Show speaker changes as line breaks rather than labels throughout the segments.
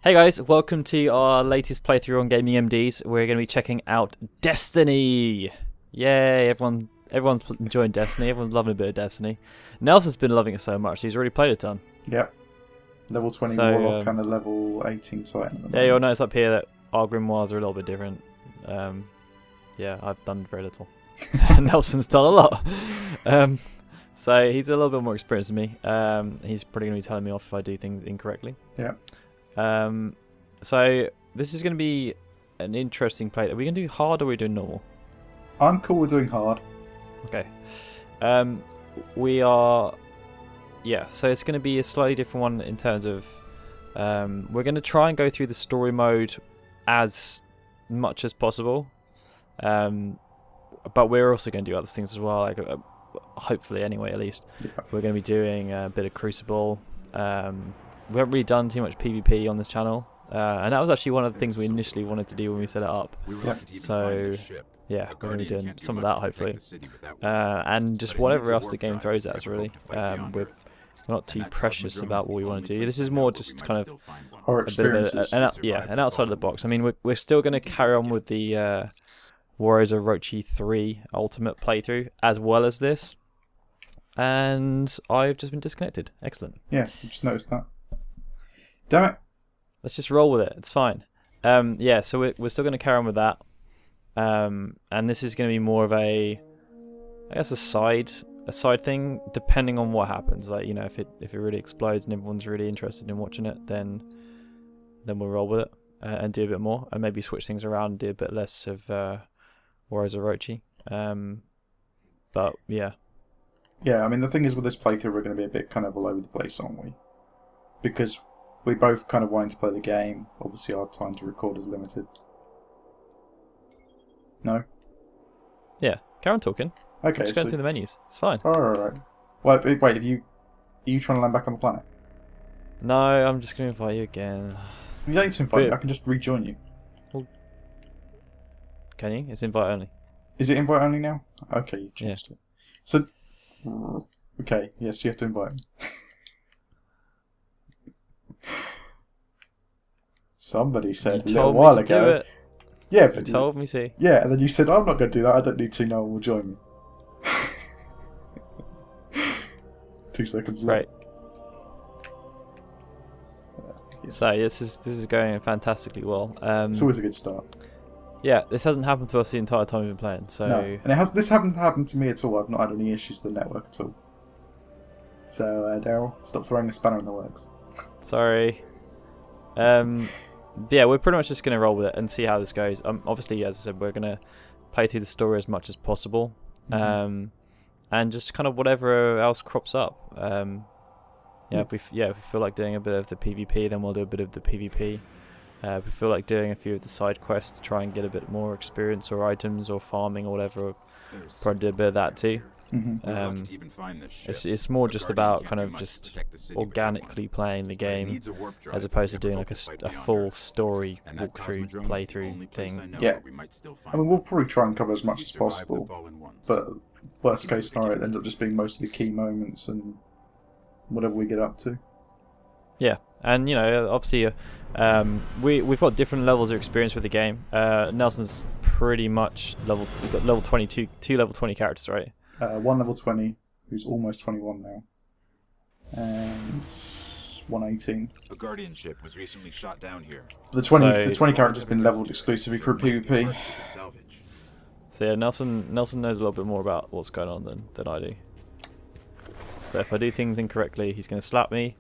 Hey guys, welcome to our latest playthrough on Gaming MDs. We're going to be checking out Desiny. Yay, everyone's enjoying Desiny. Everyone's loving a bit of Desiny. Nelson's been loving it so much, he's already played a ton.
Yep. Level 20
So,
Warlock, kind of level 18 Titan.
Yeah, you'll notice up here that our grimoires are a little bit different. Yeah, I've done very little. Nelson's done a lot. So he's a little bit more experienced than me. He's probably going to be telling me off if I do things incorrectly.
Yeah.
So this is going to be an interesting play. Are we going to do hard or are we doing normal?
I'm cool with doing hard.
Okay. We are... Yeah, so it's going to be a slightly different one in terms of... we're going to try and go through the story mode as much as possible. But we're also going to do other things as well, like hopefully anyway, at least.
Yeah.
We're going to be doing a bit of Crucible. We haven't really done too much PvP on this channel, and that was actually one of the things we initially wanted to do when we set it up. So yeah, we're going to be doing some of that hopefully, and just whatever else the game throws at us really. We're not too precious about what we want to do. This is more just kind of
Our
a bit of an outside of the box. I mean, we're still going to carry on with the Warriors of Orochi 3 Ultimate playthrough as well as this, and I've just been disconnected. Excellent.
Yeah, I just noticed that. Damn it.
Let's just roll with it. It's fine. Yeah, so we're still going to carry on with that. And this is going to be more of a, I guess, a side thing, depending on what happens. Like, you know, if it really explodes and everyone's really interested in watching it, then we'll roll with it and do a bit more, and maybe switch things around and do a bit less of Warriors of Orochi. But yeah.
Yeah, I mean, the thing is with this playthrough, we're going to be a bit kind of all over the place, aren't we? Because we both kind of wanting to play the game. Obviously, our time to record is limited. No?
Yeah, carry on talking.
Okay,
Just going through the menus. It's fine.
Alright. Wait, are you trying to land back on the planet?
No, I'm just going to invite you again.
You don't need to invite me, I can just rejoin you.
Well, can you? It's invite only.
Is it invite only now? Okay, you've changed it. So, okay, yes, you have to invite me. Somebody said a little while ago. Yeah, but
you told me to.
Yeah, and then you said, I'm not going to do that, I don't need to, no one will join me. 2 seconds late.
Right. Yes. So this is going fantastically well.
It's always a good start.
Yeah, this hasn't happened to us the entire time we've been playing. So
no. And this hasn't happened to me at all. I've not had any issues with the network at all. So Daryl, stop throwing a spanner in the works.
Sorry. Yeah, we're pretty much just going to roll with it and see how this goes. Obviously, as I said, we're going to play through the story as much as possible, and just kind of whatever else crops up. If we feel like doing a bit of the PvP, then we'll do a bit of the PvP. If we feel like doing a few of the side quests to try and get a bit more experience or items or farming or whatever, we'll probably do a bit of that too. It's more just about kind of just organically playing the game as opposed to doing like a full story walkthrough playthrough thing.
Yeah, I mean, we'll probably try and cover as much as possible, but worst case scenario, it ends up just being most of the key moments and whatever we get up to.
Yeah, and you know, obviously we've got different levels of experience with the game. Nelson's pretty much we've got level 22, 2 level 20 characters, right?
1 level 20, who's almost 21 now, and 118.
A guardianship was recently shot down here.
The 20 character's been leveled exclusively for PvP.
So yeah, Nelson knows a little bit more about what's going on than I do. So if I do things incorrectly, he's going to slap me,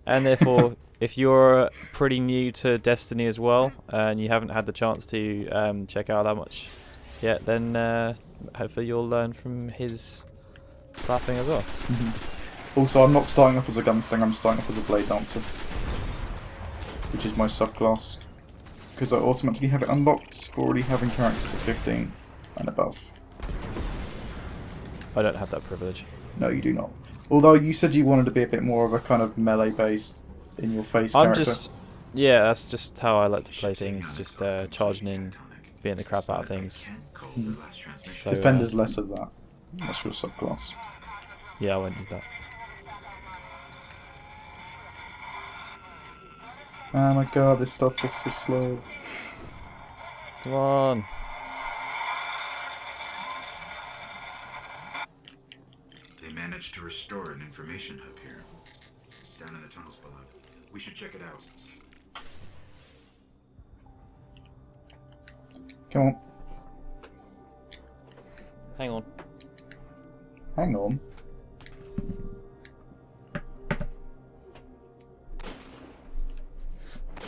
and therefore, if you're pretty new to Desiny as well, and you haven't had the chance to check out that much yet, then hopefully you'll learn from his slapping as well.
Also, I'm not starting off as a gunslinger, I'm starting off as a blade dancer, which is my subclass, because I automatically have it unlocked for already having characters at 15 and above.
I don't have that privilege.
No, you do not. Although you said you wanted to be a bit more of a kind of melee-based, in-your-face character.
Yeah, that's just how I like to play things, just charging in, beating the crap out of things. So,
Defender's less of that. That's your subclass.
Yeah, I won't use that.
Oh my god, this starts off so slow.
Come on.
They managed to restore an information hub here. Down in the tunnels below. We should check it out.
Come on.
Hang on.
Hang on.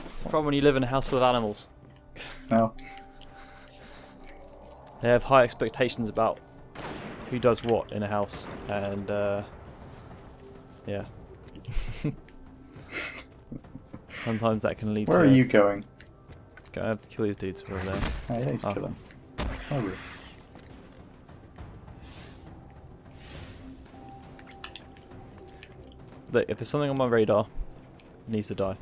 It's the problem when you live in a house full of animals.
No.
They have high expectations about who does what in a house, and yeah. Sometimes that can lead to...
Where are you going?
Gonna have to kill these dudes over there.
Oh yeah, he's
Oh.
killing. Oh really?
Look, if there's something on my radar, it needs to die.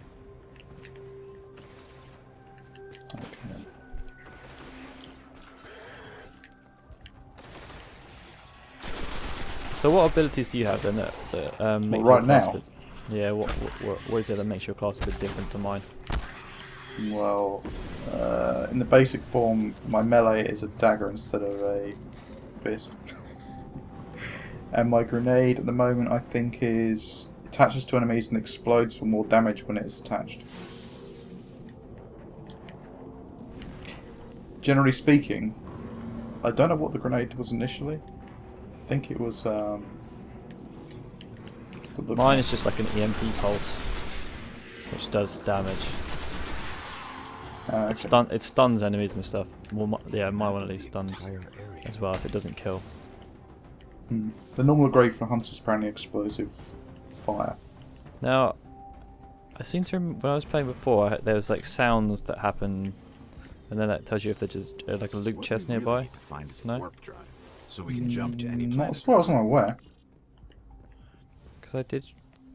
Okay.
So what abilities do you have then that make
Well,
your
right
class
now?
a bit... Yeah, what is it that makes your class a bit different to mine?
Well, in the basic form, my melee is a dagger instead of a fist. And my grenade at the moment, I think, is attaches to enemies and explodes for more damage when it is attached. Generally speaking, I don't know what the grenade was initially. I think it was.
Mine is just like an EMP pulse, which does damage.
Okay.
It stuns enemies and stuff. Well, yeah, my one at least stuns as well if it doesn't kill.
The normal grade for hunters is apparently explosive fire.
Now, I seem to remember when I was playing before, there was like sounds that happen, and then that tells you if there's just like a loot
What
chest
we really
nearby.
need to find is a
No?
warp drive, so we can jump to any
Not
planet.
as far as I'm aware.
Because I did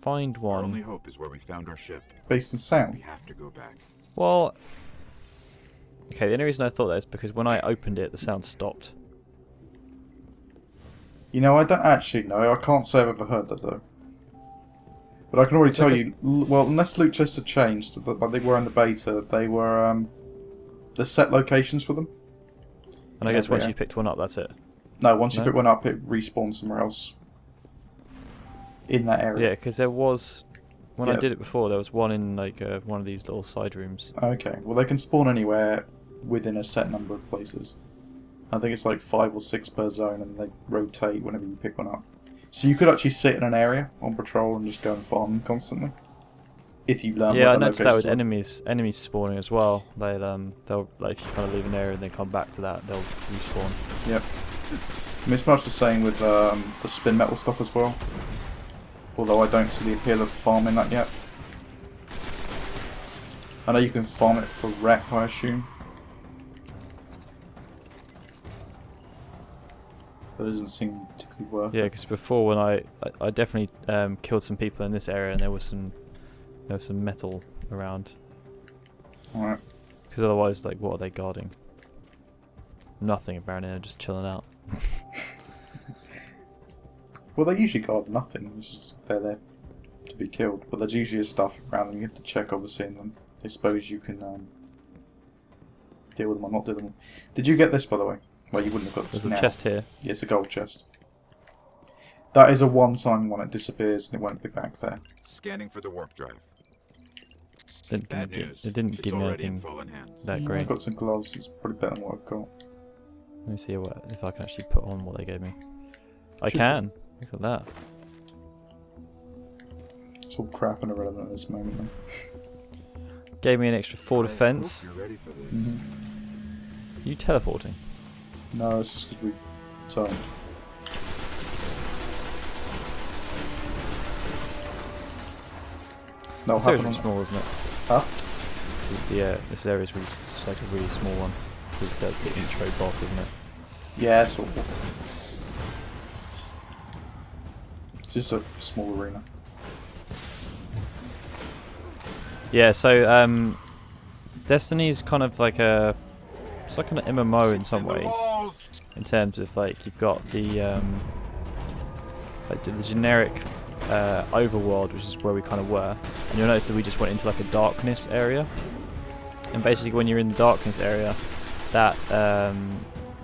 find
Our only
one.
hope is where we found our ship.
Based on
We
sound.
have to go back.
Well, okay, the only reason I thought that is because when I opened it, the sound stopped.
You know, I don't actually know. I can't say I've ever heard that though. But I can already tell you. Well, unless loot chests have changed, but they were in the beta. They were the set locations for them.
And I guess once
Yeah.
you picked one up, that's it.
No, once you
No?
pick one up, it respawns somewhere else in that
Yeah,
area.
because there was, when I
Yeah.
did it before, there was one in like one of these little side rooms.
Okay. Well, they can spawn anywhere within a set number of places. I think it's like 5 or 6 per zone, and they rotate whenever you pick one up. So you could actually sit in an area on patrol and just go and farm them constantly. If you learn.
Yeah,
what
I
the
noticed that with
locations
enemies spawning as well. They'll like if you kind of leave an area and then come back to that, they'll respawn.
are. Yep. I mean, it's much the same with the spin metal stuff as well. Although I don't see the appeal of farming that yet. I know you can farm it for wreck, I assume. But it doesn't seem particularly worth
Yeah,
it.
because before when I definitely killed some people in this area and there was some metal around.
Alright.
Because otherwise, like, what are they guarding? Nothing apparently. They're just chilling out.
Well, they usually guard nothing. It's just they're there to be killed. But there's usually stuff around them. You have to check, obviously, and then I suppose you can deal with them or not deal with them. Did you get this, by the way? Well, you wouldn't have got this
There's a
now.
chest here.
Yeah, it's a gold chest. That is a one-time one. It disappears and it won't be back there.
Scanning for the warp drive.
Didn't
Bad
give me-
news.
it didn't
It's
give me
already in
anything
fallen hands.
that
I've
great.
got some gloves. It's probably better than what I've got.
Let me see if I can actually put on what they gave me. I
Should-
can. Look at that.
It's all crap and irrelevant at this moment. Then.
Gave me an extra 4
I
defense.
hope you're ready for this.
You teleporting?
No, it's just because we turned. That'll
This area's
happen
really
on
small, isn't it?
Huh?
This area is really, it's like a really small one. This is the intro boss, isn't it?
Yeah, it's awful. It's just a small arena.
Yeah, so Destiny is kind of like it's like an MMO in some
the
ways,
walls!
in terms of like you've got the like the generic overworld, which is where we kind of were, and you'll notice that we just went into like a darkness area. And basically, when you're in the darkness area, that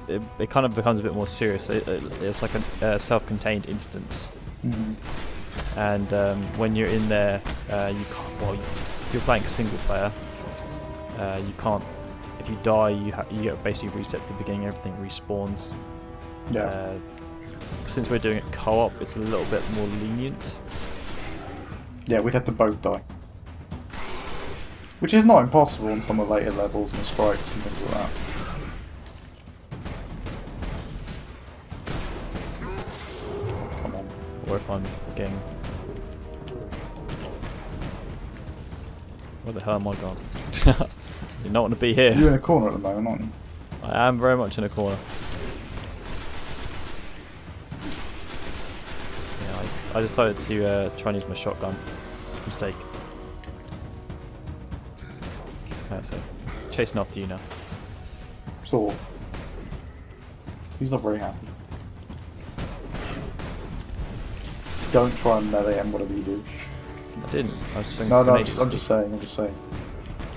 it kind of becomes a bit more serious. It's like a self-contained instance. And when you're in there, you can't. Well, if you're playing single player, you can't. If you die, you get basically reset at the beginning. Everything respawns.
Yeah.
Since we're doing it co-op, it's a little bit more lenient.
Yeah, we'd have to both die. Which is not impossible in some of the later levels and strikes and things like that. Come on.
Or if I'm getting... Where the hell am I gone? You don't want to be here.
You're in a corner at the moment, aren't you?
I am very much in a corner. Yeah, I decided to try and use my shotgun. Mistake. So, chasing after you now.
So, he's not very happy. Don't try and melee him, whatever you do.
I didn't. I was just saying.
No, I'm just saying.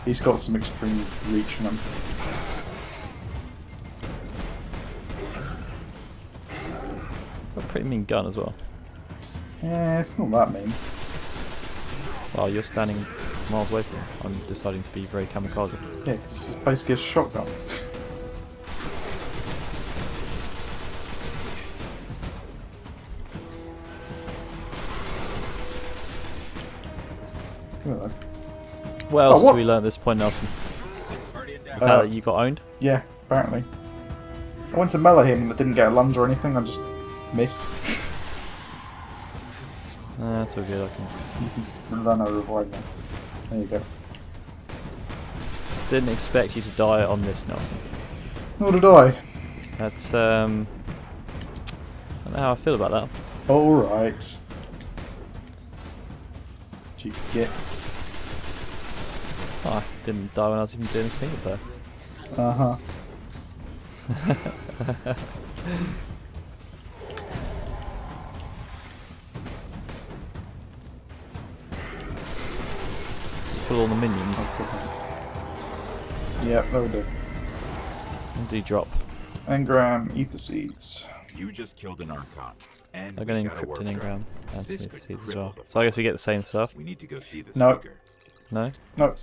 He's got some extreme reach in him.
Got a pretty mean gun as well.
Yeah, it's not that mean.
Well, you're standing miles away from him. I'm deciding to be very kamikaze.
Yeah, 'cause it's basically a shotgun. Look at that.
What else
what?
did we learn at this point, Nelson? The fact that you got owned?
Yeah, apparently. I went to melee him but didn't get a lunge or anything, I just missed.
That's all good, I can...
Learn how to revive now. There you go.
Didn't expect you to die on this, Nelson.
Nor did I.
That's, I don't know how I feel about that.
Alright. Did you get?
Oh, I didn't die when I was even doing a single player.
Uh-huh.
Pull all the minions.
Yep, that'll do.
What do you drop?
Engram, ether seeds.
You just killed an Archon. And
I'm
we
going to
gotta
encrypt
work
an
around.
engram and
This
some
could
seeds as
cripple
well.
the
So I guess we get the same stuff.
We need to go see the
No.
speaker.
No?
No.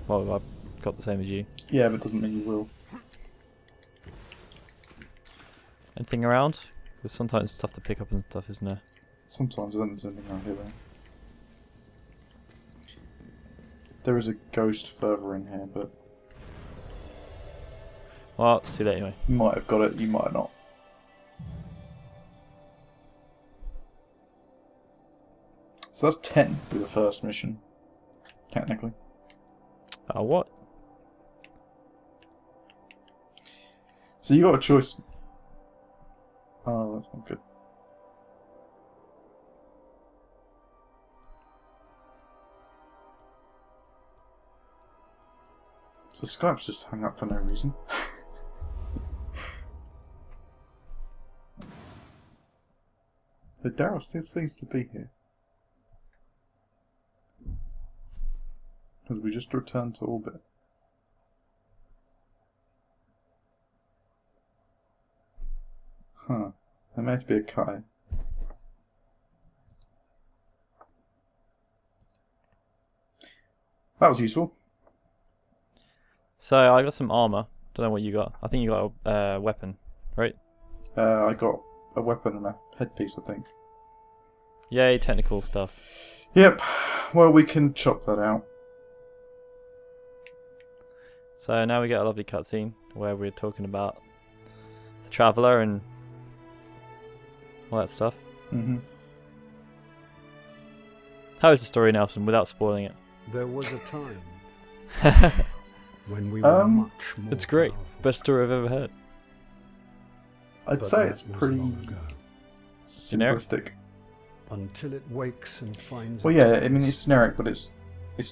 Well, I've got the same as you.
Yeah, but it doesn't mean you will.
Anything around? There's sometimes stuff to pick up and stuff, isn't there?
Sometimes when there's anything around here though. There is a ghost further in here, but
Well, it's too late anyway.
you might have got it, you might have not. So that's 10 with the first mission, technically.
What?
So you got a choice. Oh, that's not good. So Skype's just hung up for no reason. But Daryl still seems to be here. Because we just returned to orbit. Huh. There may have to be a cut. That was useful.
So I got some armor. Don't know what you got. I think you got a weapon, right?
I got a weapon and a headpiece, I think.
Yay, technical stuff.
Yep. Well, we can chop that out.
So now we get a lovely cutscene where we're talking about the Traveller and all that stuff.
Mm-hmm.
How is the story, Nelson, without spoiling it?
There was a time when we were much more
It's great.
powerful,
Best story I've ever heard.
I'd
but
say
that
it's
was
pretty
long ago.
Generic?
simplistic.
Until it wakes and finds.
Well, yeah, I mean it's generic, but it's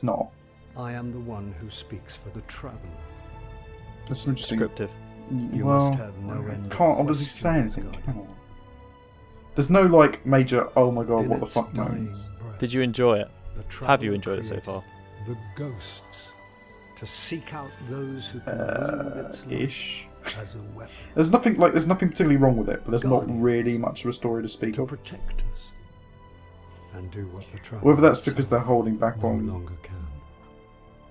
not.
I am the one who speaks for the traveler.
There's some interesting.
Descriptive.
You
well,
must have no end of
can't obviously say
questions
anything.
regarding-
Can I? There's no like major. Oh my god,
In
what the
its
fuck
dying
moments.
breath,
Did you enjoy it?
the
Have you
traveler
enjoyed it so
created
far?
The ghosts to seek out those who can wield its light
Ish.
as a weapon
There's nothing particularly wrong with it, but there's not
Guardians.
really much of a story to speak
to
of.
protect us and do what the traveler
Whether that's because they're holding back
no
on
longer can.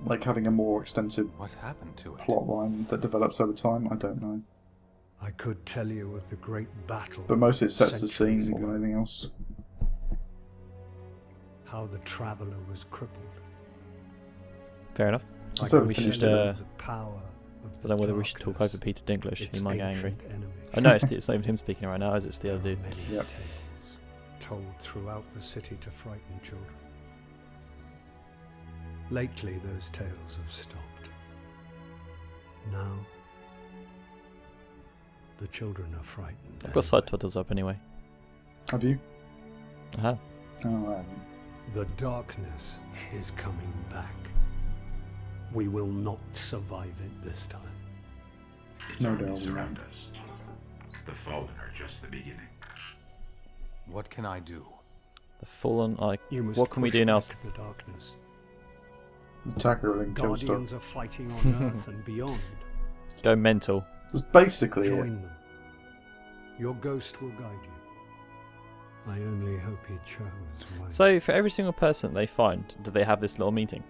like having a more extensive
What happened to it?
plot line that develops over time, I don't know.
I could tell you of the great battle,
But mostly it sets the
centuries
scene more than
ago,
anything else.
how the traveler was crippled.
Fair enough.
I
So
could
we
tell
should,
you of the power of
I
the
don't know whether we should talk
darkness,
over Peter Dinklage.
its
He might get angry.
ancient enemy.
Oh no, it's not even him speaking right now, is it? It's the
There
other
are
dude.
many
Yep.
tales told throughout the city to frighten children. Lately, those tales have stopped. Now, the children are frightened.
I've got subtitles up anyway.
Have you?
I have.
Oh,
The darkness is coming back. We will not survive it this time.
Its
No
armies
doubt.
surround us. The fallen are just the beginning.
What can I do?
The Fallen, like,
You must
what can we
push
do now?
back the darkness.
attack her and kill stuff.
Guardians are fighting on Earth and beyond.
Go mental.
That's basically it.
Join them. Your ghost will guide you. I only hope he chose wisely.
So, for every single person they find, do they have this little meeting?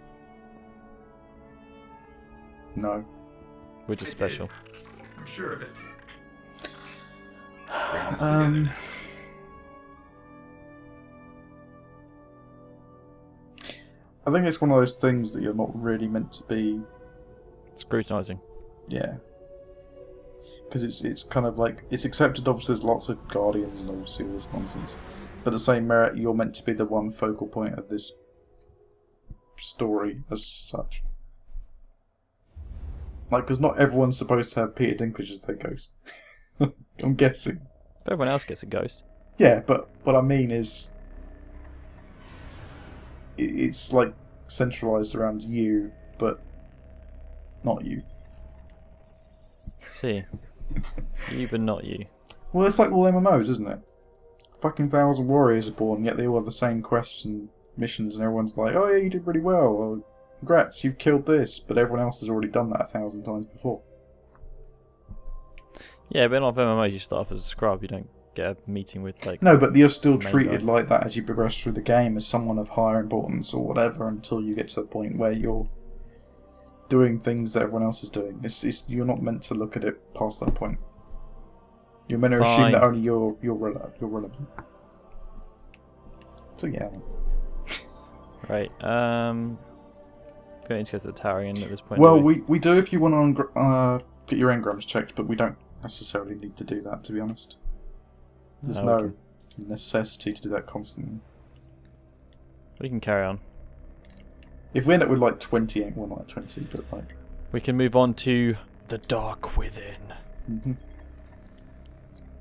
No.
We're just
I did.
special.
I'm sure of it. Bring us
Um.
together.
I think it's one of those things that you're not really meant to be.
Scrutinizing.
Yeah. Because it's kind of like it's accepted. Obviously, there's lots of guardians and obviously all this nonsense. But the same merit, you're meant to be the one focal point of this story as such. Like, because not everyone's supposed to have Peter Dinklage as their ghost. I'm guessing.
But everyone else gets a ghost.
Yeah, but what I mean is, it's like centralized around you, but not you.
See. You, but not you.
Well, it's like all MMOs, isn't it? Fucking Thousand Warriors are born, yet they all have the same quests and missions, and everyone's like, oh yeah, you did really well, or congrats, you've killed this, but everyone else has already done that 1,000 times before.
Yeah, but in a lot of MMOs you start off as a scrub. You don't get a meeting with, like...
No, but you're still
Main
treated
guy.
like that as you progress through the game, as someone of higher importance or whatever, until you get to the point where you're doing things that everyone else is doing. You're not meant to look at it past that point. You're meant to assume
Fine.
that only you're relevant. So yeah.
Right, we need to go to the tower again at this point.
Well,
do we?
we do if you want to get your engrams checked, but we don't necessarily need to do that, to be honest. There's
No, we
no necessity to do that constantly.
We can carry on.
If we end up with like 20, well not 20, but like...
We can move on to the Dark Within.
Mhm.